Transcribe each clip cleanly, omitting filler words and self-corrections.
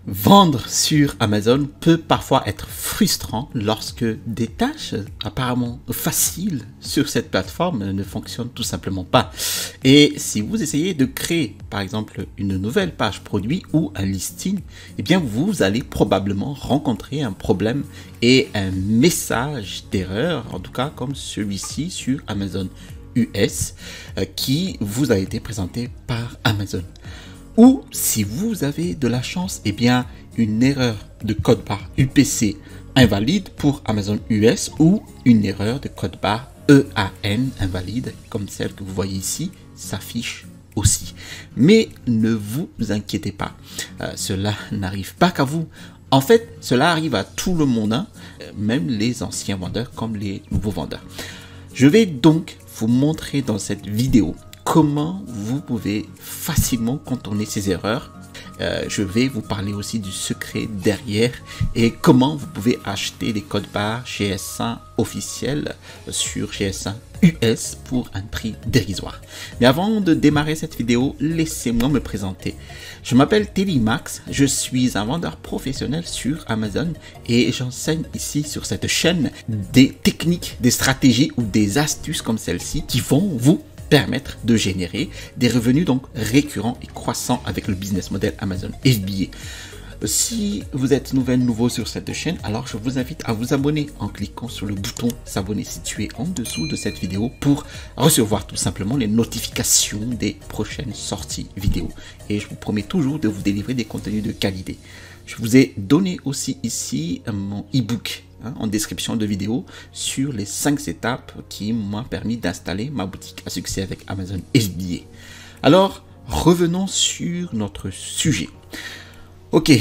Vendre sur Amazon peut parfois être frustrant lorsque des tâches apparemment faciles sur cette plateforme ne fonctionnent tout simplement pas. Et si vous essayez de créer par exemple une nouvelle page produit ou un listing, eh bien vous allez probablement rencontrer un problème et un message d'erreur, en tout cas comme celui-ci sur Amazon US qui vous a été présenté par Amazon. Ou si vous avez de la chance, eh bien une erreur de code barre UPC invalide pour Amazon US ou une erreur de code barre EAN invalide comme celle que vous voyez ici s'affiche aussi. Mais ne vous inquiétez pas, cela n'arrive pas qu'à vous. En fait, cela arrive à tout le monde, hein, même les anciens vendeurs comme les nouveaux vendeurs. Je vais donc vous montrer dans cette vidéo comment vous pouvez facilement contourner ces erreurs. Je vais vous parler aussi du secret derrière et comment vous pouvez acheter des codes barres GS1 officiels sur GS1 US pour un prix dérisoire. Mais avant de démarrer cette vidéo, laissez-moi me présenter. Je m'appelle Télimax, je suis un vendeur professionnel sur Amazon et j'enseigne ici sur cette chaîne des techniques, des stratégies ou des astuces comme celle-ci qui vont vous permettre de générer des revenus donc récurrents et croissants avec le business model Amazon FBA. Si vous êtes nouveau sur cette chaîne, alors je vous invite à vous abonner en cliquant sur le bouton s'abonner situé en dessous de cette vidéo pour recevoir tout simplement les notifications des prochaines sorties vidéo. Et je vous promets toujours de vous délivrer des contenus de qualité. Je vous ai donné aussi ici mon e-book en description de vidéo sur les 5 étapes qui m'ont permis d'installer ma boutique à succès avec Amazon FBA. Alors, revenons sur notre sujet. Ok,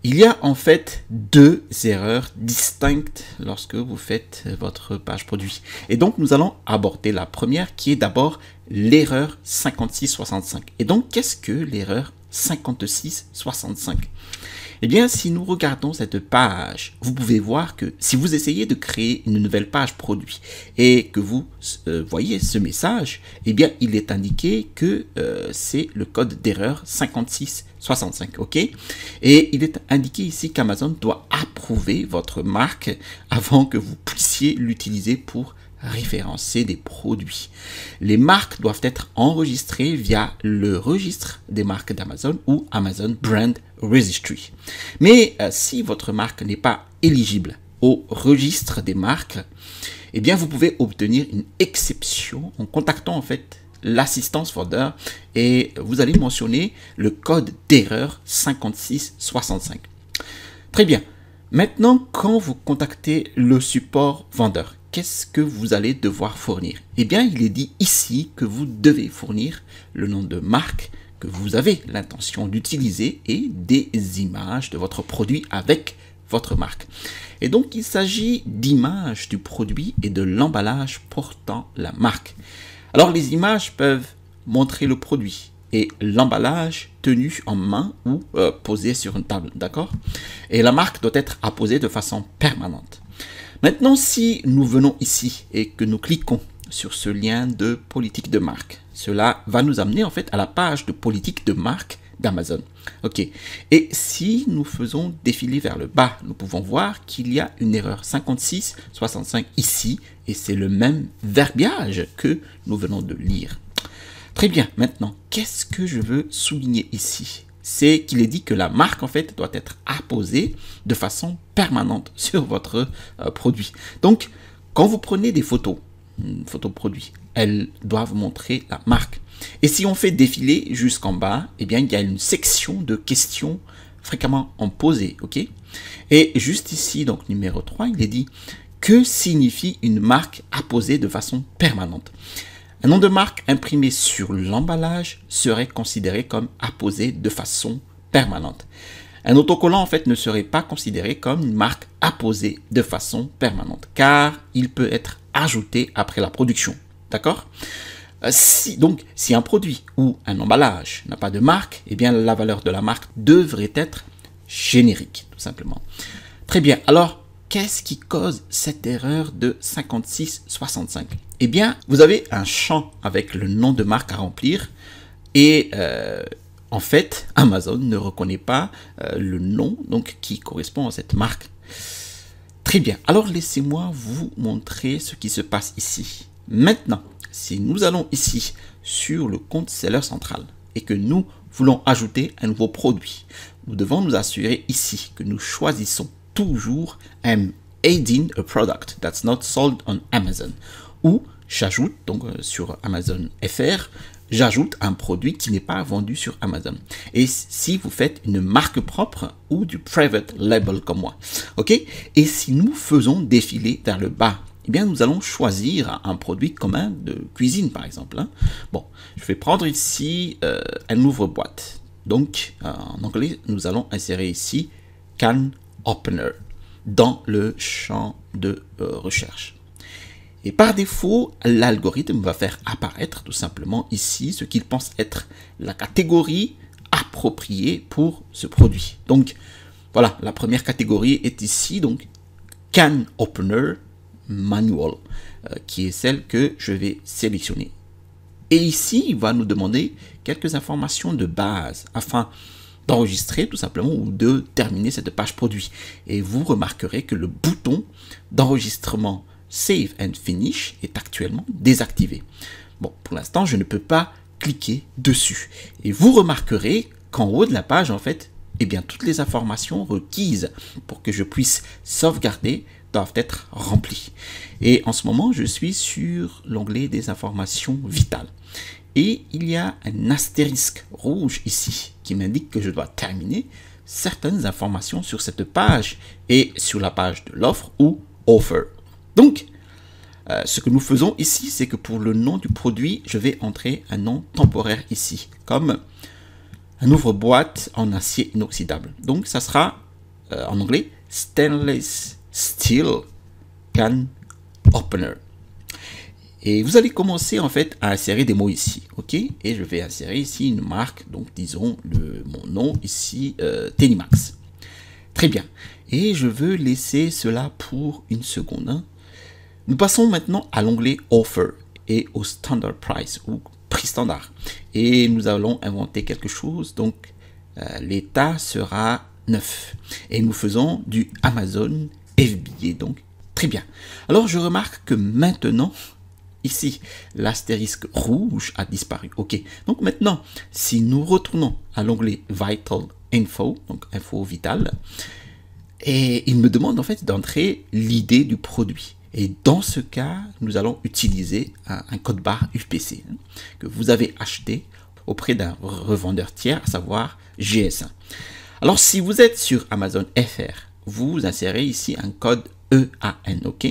il y a en fait deux erreurs distinctes lorsque vous faites votre page produit. Et donc, nous allons aborder la première qui est d'abord l'erreur 5665. Et donc, qu'est-ce que l'erreur 5665? Eh bien, si nous regardons cette page, vous pouvez voir que si vous essayez de créer une nouvelle page produit et que vous voyez ce message, eh bien, il est indiqué que c'est le code d'erreur 5665, ok? Et il est indiqué ici qu'Amazon doit approuver votre marque avant que vous puissiez l'utiliser pour référencer des produits. Les marques doivent être enregistrées via le registre des marques d'Amazon ou Amazon Brand Registry. Mais si votre marque n'est pas éligible au registre des marques, eh bien vous pouvez obtenir une exception en contactant en fait l'assistance vendeur et vous allez mentionner le code d'erreur 5665. Très bien. Maintenant, quand vous contactez le support vendeur, qu'est-ce que vous allez devoir fournir? Eh bien, il est dit ici que vous devez fournir le nom de marque que vous avez l'intention d'utiliser et des images de votre produit avec votre marque. Et donc, il s'agit d'images du produit et de l'emballage portant la marque. Alors, les images peuvent montrer le produit et l'emballage tenu en main ou posé sur une table, d'accord? Et la marque doit être apposée de façon permanente. Maintenant, si nous venons ici et que nous cliquons sur ce lien de politique de marque, cela va nous amener en fait à la page de politique de marque d'Amazon. Ok. Et si nous faisons défiler vers le bas, nous pouvons voir qu'il y a une erreur 5665 ici et c'est le même verbiage que nous venons de lire. Très bien. Maintenant, qu'est-ce que je veux souligner ici? C'est qu'il est dit que la marque en fait doit être apposée de façon permanente sur votre produit. Donc, quand vous prenez des photos, une photo produit, elles doivent montrer la marque. Et si on fait défiler jusqu'en bas, eh bien, il y a une section de questions fréquemment en posées, ok? Et juste ici, donc numéro 3, il est dit que signifie une marque apposée de façon permanente? Un nom de marque imprimé sur l'emballage serait considéré comme apposé de façon permanente. Un autocollant en fait ne serait pas considéré comme une marque apposée de façon permanente car il peut être ajouté après la production. D'accord? Si un produit ou un emballage n'a pas de marque, eh bien la valeur de la marque devrait être générique tout simplement. Très bien. Alors, qu'est-ce qui cause cette erreur de 5665? Eh bien, vous avez un champ avec le nom de marque à remplir et en fait, Amazon ne reconnaît pas le nom donc, qui correspond à cette marque. Très bien, alors laissez-moi vous montrer ce qui se passe ici. Maintenant, si nous allons ici sur le compte seller central et que nous voulons ajouter un nouveau produit, nous devons nous assurer ici que nous choisissons toujours un adding a product that's not sold on Amazon, ou j'ajoute donc sur Amazon FR, j'ajoute un produit qui n'est pas vendu sur Amazon. Et si vous faites une marque propre ou du private label comme moi, ok? Et si nous faisons défiler vers le bas, eh bien nous allons choisir un produit commun de cuisine par exemple. Hein. Bon, je vais prendre ici un ouvre-boîte. Donc en anglais, nous allons insérer ici can opener dans le champ de recherche. Et par défaut, l'algorithme va faire apparaître tout simplement ici ce qu'il pense être la catégorie appropriée pour ce produit. Donc voilà, la première catégorie est ici, donc Can Opener Manual, qui est celle que je vais sélectionner. Et ici, il va nous demander quelques informations de base afin d'enregistrer tout simplement ou de terminer cette page produit. Et vous remarquerez que le bouton d'enregistrement Save and Finish est actuellement désactivé. Bon, pour l'instant, je ne peux pas cliquer dessus. Et vous remarquerez qu'en haut de la page, en fait, eh bien, toutes les informations requises pour que je puisse sauvegarder doivent être remplies. Et en ce moment, je suis sur l'onglet des informations vitales. Et il y a un astérisque rouge ici qui m'indique que je dois terminer certaines informations sur cette page et sur la page de l'offre ou offer. Donc, ce que nous faisons ici, c'est que pour le nom du produit, je vais entrer un nom temporaire ici, comme un ouvre-boîte en acier inoxydable. Donc, ça sera en anglais Stainless Steel Can Opener. Et vous allez commencer en fait à insérer des mots ici, ok? Et je vais insérer ici une marque, donc disons mon nom ici, Telimax. Très bien. Et je veux laisser cela pour une seconde. Hein. Nous passons maintenant à l'onglet Offer et au Standard Price ou prix standard. Et nous allons inventer quelque chose. Donc, l'état sera 9. Et nous faisons du Amazon FBA. Donc, très bien. Alors, je remarque que maintenant, ici, l'astérisque rouge a disparu. OK. Donc, maintenant, si nous retournons à l'onglet Vital Info, donc info vitale, et il me demande en fait d'entrer l'idée du produit. Et dans ce cas, nous allons utiliser un code barre UPC que vous avez acheté auprès d'un revendeur tiers, à savoir GS1. Alors, si vous êtes sur Amazon FR, vous insérez ici un code EAN, ok?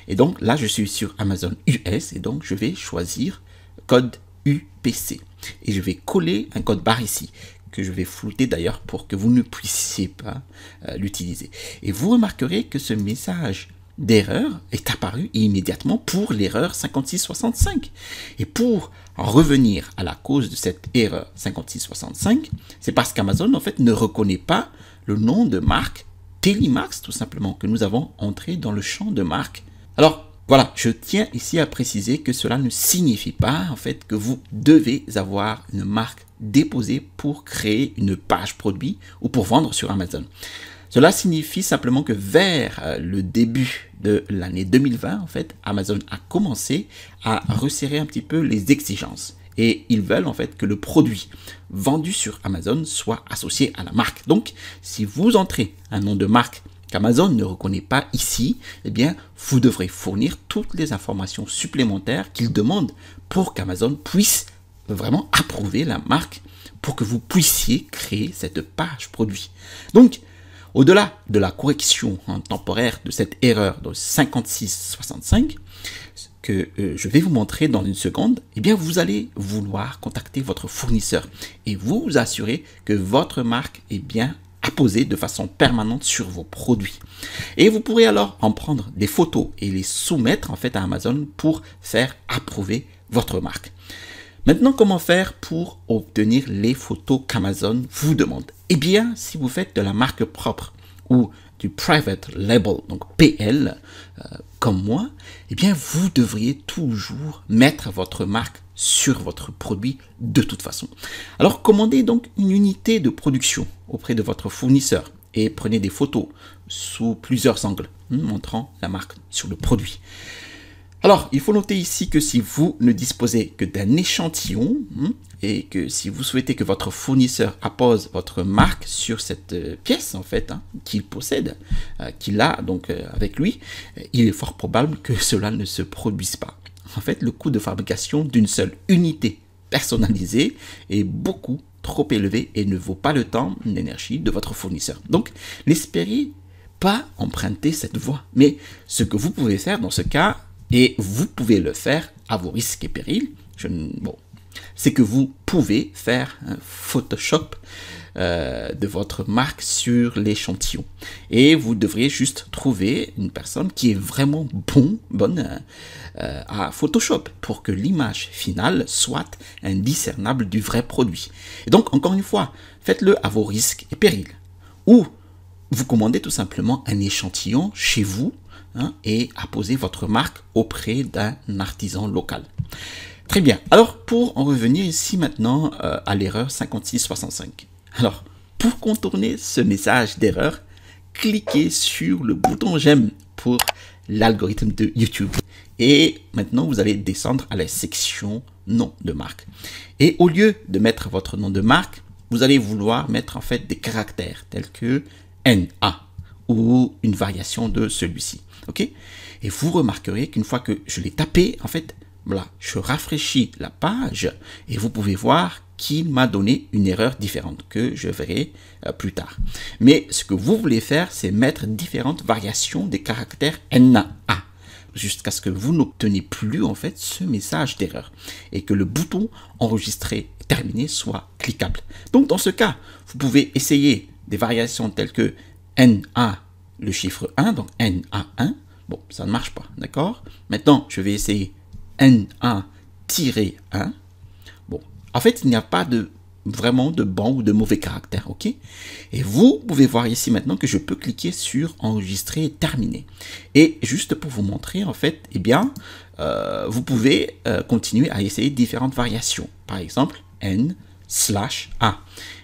Et donc là, je suis sur Amazon US et donc je vais choisir code UPC. Et je vais coller un code barre ici, que je vais flouter d'ailleurs pour que vous ne puissiez pas l'utiliser. Et vous remarquerez que ce message d'erreur est apparu immédiatement pour l'erreur 5665. Et pour revenir à la cause de cette erreur 5665, c'est parce qu'Amazon en fait ne reconnaît pas le nom de marque Telimax tout simplement que nous avons entré dans le champ de marque. Alors voilà, je tiens ici à préciser que cela ne signifie pas en fait que vous devez avoir une marque déposée pour créer une page produit ou pour vendre sur Amazon. Cela signifie simplement que vers le début de l'année 2020, en fait, Amazon a commencé à resserrer un petit peu les exigences. Et ils veulent en fait que le produit vendu sur Amazon soit associé à la marque. Donc, si vous entrez un nom de marque qu'Amazon ne reconnaît pas ici, eh bien, vous devrez fournir toutes les informations supplémentaires qu'il demande pour qu'Amazon puisse vraiment approuver la marque pour que vous puissiez créer cette page produit. Donc, au-delà de la correction temporaire de cette erreur de 5665 que je vais vous montrer dans une seconde, eh bien vous allez vouloir contacter votre fournisseur et vous assurer que votre marque est bien apposée de façon permanente sur vos produits. Et vous pourrez alors en prendre des photos et les soumettre en fait à Amazon pour faire approuver votre marque. Maintenant, comment faire pour obtenir les photos qu'Amazon vous demande? Eh bien, si vous faites de la marque propre ou du private label, donc PL, comme moi, eh bien, vous devriez toujours mettre votre marque sur votre produit de toute façon. Alors commandez donc une unité de production auprès de votre fournisseur et prenez des photos sous plusieurs angles montrant la marque sur le produit. Alors, il faut noter ici que si vous ne disposez que d'un échantillon et que si vous souhaitez que votre fournisseur appose votre marque sur cette pièce en fait qu'il possède, qu'il a donc avec lui, il est fort probable que cela ne se produise pas. En fait, le coût de fabrication d'une seule unité personnalisée est beaucoup trop élevé et ne vaut pas le temps et l'énergie de votre fournisseur. Donc, n'espérez pas emprunter cette voie. Mais ce que vous pouvez faire dans ce cas, et vous pouvez le faire à vos risques et périls, c'est que vous pouvez faire un Photoshop de votre marque sur l'échantillon. Et vous devriez juste trouver une personne qui est vraiment bonne à Photoshop pour que l'image finale soit indiscernable du vrai produit. Et donc, encore une fois, faites-le à vos risques et périls. Ou vous commandez tout simplement un échantillon chez vous et apposez votre marque auprès d'un artisan local. Très bien. Alors, pour en revenir ici maintenant à l'erreur 5665. Alors, pour contourner ce message d'erreur, cliquez sur le bouton j'aime pour l'algorithme de YouTube. Et maintenant, vous allez descendre à la section nom de marque. Et au lieu de mettre votre nom de marque, vous allez vouloir mettre en fait des caractères tels que NA ou une variation de celui-ci. Ok? Et vous remarquerez qu'une fois que je l'ai tapé, en fait, voilà, je rafraîchis la page et vous pouvez voir qu'il m'a donné une erreur différente que je verrai plus tard. Mais ce que vous voulez faire, c'est mettre différentes variations des caractères NA jusqu'à ce que vous n'obteniez plus en fait ce message d'erreur et que le bouton enregistrer et terminer soit cliquable. Donc dans ce cas, vous pouvez essayer des variations telles que NA, le chiffre 1, donc NA1. Bon, ça ne marche pas, d'accord? Maintenant, je vais essayer NA-1. Bon, en fait, il n'y a pas vraiment de bon ou de mauvais caractères, ok? Et vous pouvez voir ici maintenant que je peux cliquer sur enregistrer et terminer. Et juste pour vous montrer, en fait, eh bien, vous pouvez continuer à essayer différentes variations. Par exemple, N/A.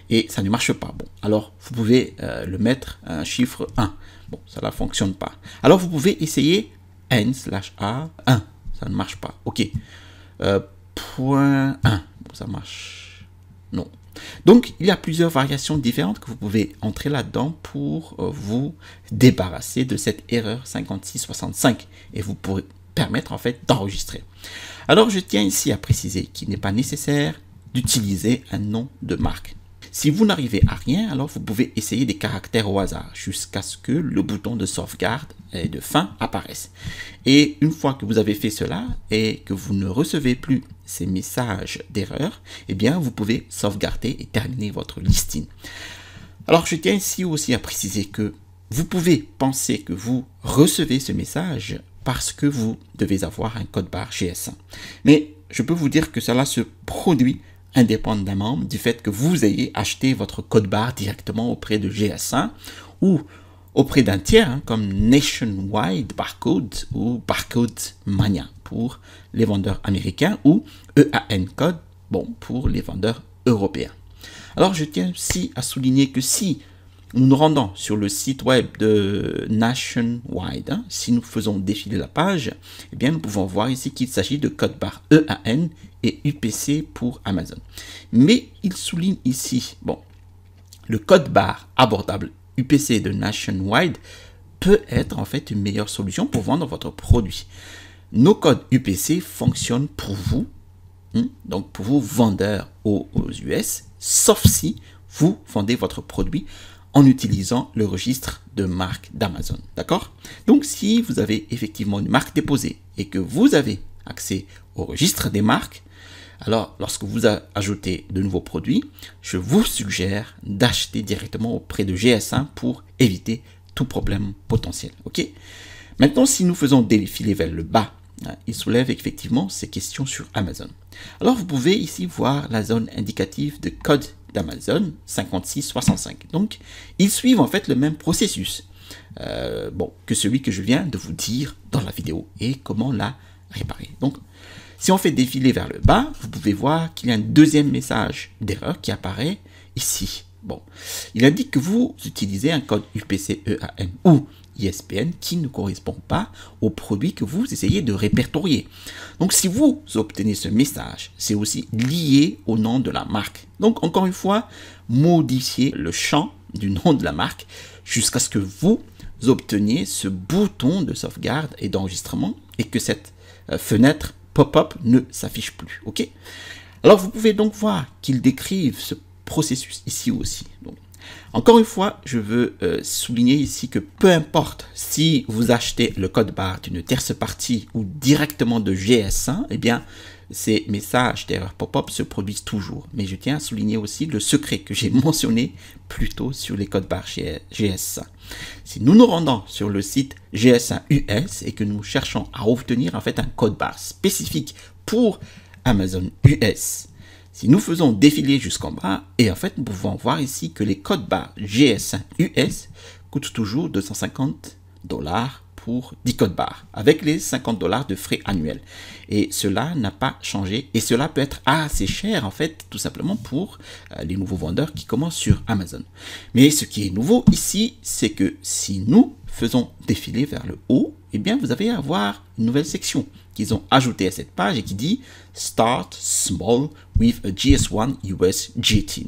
Et ça ne marche pas. Bon, alors vous pouvez le mettre un chiffre 1. Bon, ça ne fonctionne pas. Alors vous pouvez essayer N/A1. Ça ne marche pas. Ok. Point 1. Bon, ça marche. Non. Donc, il y a plusieurs variations différentes que vous pouvez entrer là-dedans pour vous débarrasser de cette erreur 5665 et vous pourrez permettre en fait d'enregistrer. Alors, je tiens ici à préciser qu'il n'est pas nécessaire d'utiliser un nom de marque. Si vous n'arrivez à rien, alors vous pouvez essayer des caractères au hasard jusqu'à ce que le bouton de sauvegarde et de fin apparaisse. Et une fois que vous avez fait cela et que vous ne recevez plus ces messages d'erreur, eh bien vous pouvez sauvegarder et terminer votre listing. Alors je tiens ici aussi à préciser que vous pouvez penser que vous recevez ce message parce que vous devez avoir un code barre GS1. Mais je peux vous dire que cela se produit indépendamment du fait que vous ayez acheté votre code barre directement auprès de GS1 ou auprès d'un tiers comme Nationwide Barcode ou Barcode Mania pour les vendeurs américains ou EAN Code pour les vendeurs européens. Alors je tiens aussi à souligner que si nous nous rendons sur le site web de Nationwide, si nous faisons défiler la page, eh bien nous pouvons voir ici qu'il s'agit de code barre EAN et UPC pour Amazon. Mais il souligne ici, le code barre abordable UPC de Nationwide peut être en fait une meilleure solution pour vendre votre produit. Nos codes UPC fonctionnent pour vous, donc pour vous vendeurs aux US, sauf si vous vendez votre produit en utilisant le registre de marque d'Amazon. D'accord? Donc, si vous avez effectivement une marque déposée et que vous avez accès au registre des marques, alors lorsque vous ajoutez de nouveaux produits, je vous suggère d'acheter directement auprès de GS1 pour éviter tout problème potentiel. Ok? Maintenant, si nous faisons défiler vers le bas, il soulève effectivement ces questions sur Amazon. Alors, vous pouvez ici voir la zone indicative de code d'Amazon 5665. Donc, ils suivent en fait le même processus que celui que je viens de vous dire dans la vidéo et comment la réparer. Donc, Si on fait défiler vers le bas, vous pouvez voir qu'il y a un deuxième message d'erreur qui apparaît ici. Bon, il indique que vous utilisez un code UPC EAN ou ISBN qui ne correspond pas au produit que vous essayez de répertorier. Donc, si vous obtenez ce message, c'est aussi lié au nom de la marque. Donc, encore une fois, modifiez le champ du nom de la marque jusqu'à ce que vous obteniez ce bouton de sauvegarde et d'enregistrement et que cette fenêtre pop-up ne s'affiche plus. Ok? Alors, vous pouvez donc voir qu'ils décrivent ce processus ici aussi. Donc, encore une fois, je veux souligner ici que peu importe si vous achetez le code barre d'une tierce partie ou directement de GS1, eh bien, ces messages d'erreur pop-up se produisent toujours. Mais je tiens à souligner aussi le secret que j'ai mentionné plus tôt sur les codes barres GS1. Si nous nous rendons sur le site GS1 US et que nous cherchons à obtenir en fait un code barre spécifique pour Amazon US, si nous faisons défiler jusqu'en bas, et en fait, nous pouvons voir ici que les codes barres GS1 US coûtent toujours 250 $ pour 10 codes barres, avec les 50 $ de frais annuels. Et cela n'a pas changé, et cela peut être assez cher, en fait, tout simplement pour les nouveaux vendeurs qui commencent sur Amazon. Mais ce qui est nouveau ici, c'est que si nous faisons défiler vers le haut, eh bien, vous allez avoir une nouvelle section qu'ils ont ajoutée à cette page et qui dit Start Small with a GS1 US G10.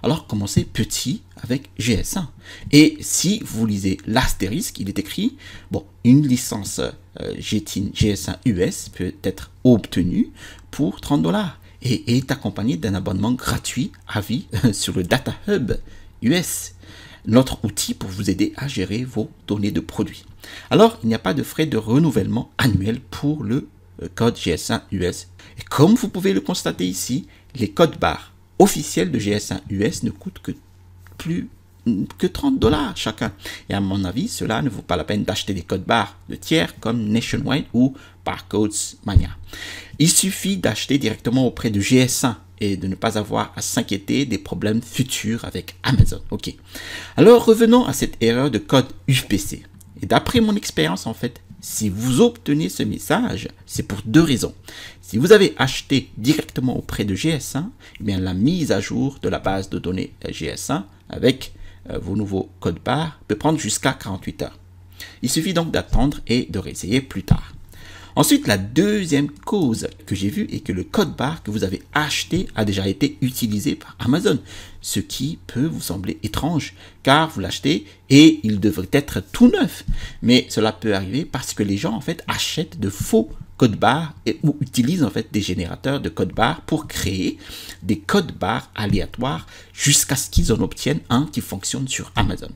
Alors, commencez petit avec GS1. Et si vous lisez l'astérisque, il est écrit, bon, une licence G10 GS1 US peut être obtenue pour 30 $ et est accompagnée d'un abonnement gratuit à vie sur le Data Hub US, notre outil pour vous aider à gérer vos données de produits. Alors, il n'y a pas de frais de renouvellement annuel pour le code GS1 US. Et comme vous pouvez le constater ici, les codes barres officiels de GS1 US ne coûtent que plus que 30 $ chacun. Et à mon avis, cela ne vaut pas la peine d'acheter des codes barres de tiers comme Nationwide ou Barcodes Mania. Il suffit d'acheter directement auprès de GS1 et de ne pas avoir à s'inquiéter des problèmes futurs avec Amazon. Ok. Alors revenons à cette erreur de code UPC. Et d'après mon expérience, en fait, si vous obtenez ce message, c'est pour deux raisons. Si vous avez acheté directement auprès de GS1, eh bien la mise à jour de la base de données GS1 avec vos nouveaux codes barres peut prendre jusqu'à 48 heures. Il suffit donc d'attendre et de réessayer plus tard. Ensuite, la deuxième cause que j'ai vue est que le code barre que vous avez acheté a déjà été utilisé par Amazon, ce qui peut vous sembler étrange car vous l'achetez et il devrait être tout neuf. Mais cela peut arriver parce que les gens en fait achètent de faux codes barres ou utilisent en fait des générateurs de codes barres pour créer des codes barres aléatoires jusqu'à ce qu'ils en obtiennent un qui fonctionne sur Amazon.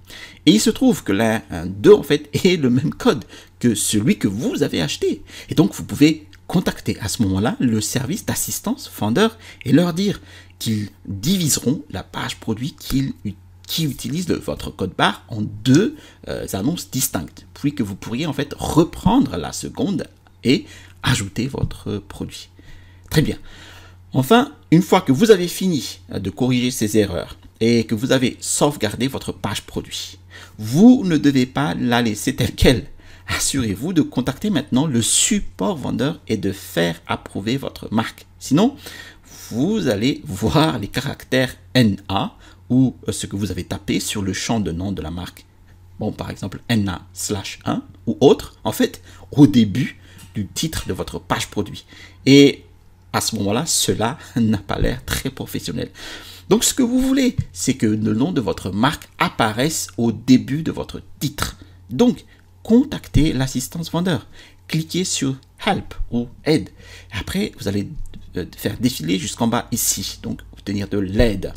Et il se trouve que l'un d'eux en fait est le même code que celui que vous avez acheté. Et donc vous pouvez contacter à ce moment-là le service d'assistance vendeur et leur dire qu'ils diviseront la page produit qui utilise votre code barre en deux annonces distinctes, puis que vous pourriez en fait reprendre la seconde et ajouter votre produit. Très bien. Enfin, une fois que vous avez fini de corriger ces erreurs et que vous avez sauvegardé votre page produit, vous ne devez pas la laisser telle qu'elle. Assurez-vous de contacter maintenant le support vendeur et de faire approuver votre marque. Sinon, vous allez voir les caractères NA ou ce que vous avez tapé sur le champ de nom de la marque. Bon, par exemple, NA/1 ou autre, en fait, au début du titre de votre page produit. Et à ce moment-là, cela n'a pas l'air très professionnel. Donc, ce que vous voulez, c'est que le nom de votre marque apparaisse au début de votre titre. Donc, contactez l'assistance vendeur. Cliquez sur Help ou Aide. Après, vous allez faire défiler jusqu'en bas ici. Donc, obtenir de l'aide.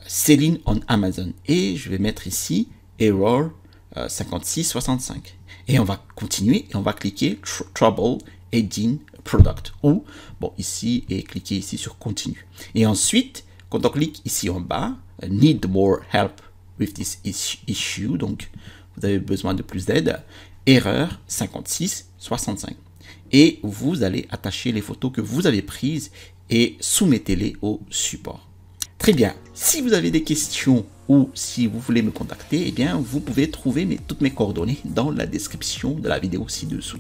Selling on Amazon. Et je vais mettre ici Error 5665. Et on va continuer et on va cliquer Trouble Adding Product. Ou, bon, ici, et cliquer ici sur Continue. Et ensuite, quand on clique ici en bas, Need more help with this issue. Donc, vous avez besoin de plus d'aide. Erreur 5665. Et vous allez attacher les photos que vous avez prises et soumettez-les au support. Très Très bien. Si vous avez des questions ou si vous voulez me contacter, eh bien, vous pouvez trouver toutes mes coordonnées dans la description de la vidéo ci-dessous.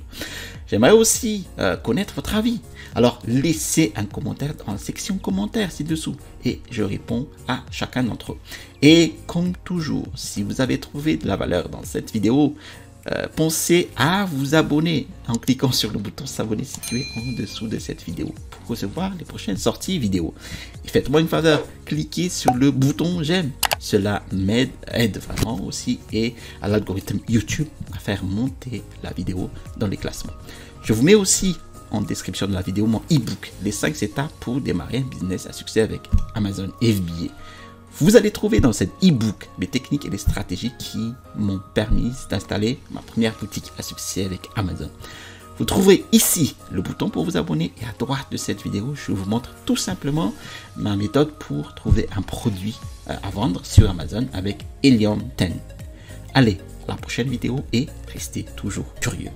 J'aimerais aussi connaître votre avis. Alors, laissez un commentaire dans la section commentaires ci-dessous et je réponds à chacun d'entre eux. Et comme toujours, si vous avez trouvé de la valeur dans cette vidéo, pensez à vous abonner en cliquant sur le bouton s'abonner situé en dessous de cette vidéo pour recevoir les prochaines sorties vidéo. Et faites-moi une faveur, cliquez sur le bouton j'aime. Cela aide vraiment aussi et à l'algorithme YouTube à faire monter la vidéo dans les classements. Je vous mets aussi en description de la vidéo mon e-book, les 5 étapes pour démarrer un business à succès avec Amazon FBA. Vous allez trouver dans cet e-book les techniques et les stratégies qui m'ont permis d'installer ma première boutique à succès avec Amazon. Vous trouverez ici le bouton pour vous abonner et à droite de cette vidéo, je vous montre tout simplement ma méthode pour trouver un produit à vendre sur Amazon avec Helium 10. Allez, à la prochaine vidéo et restez toujours curieux.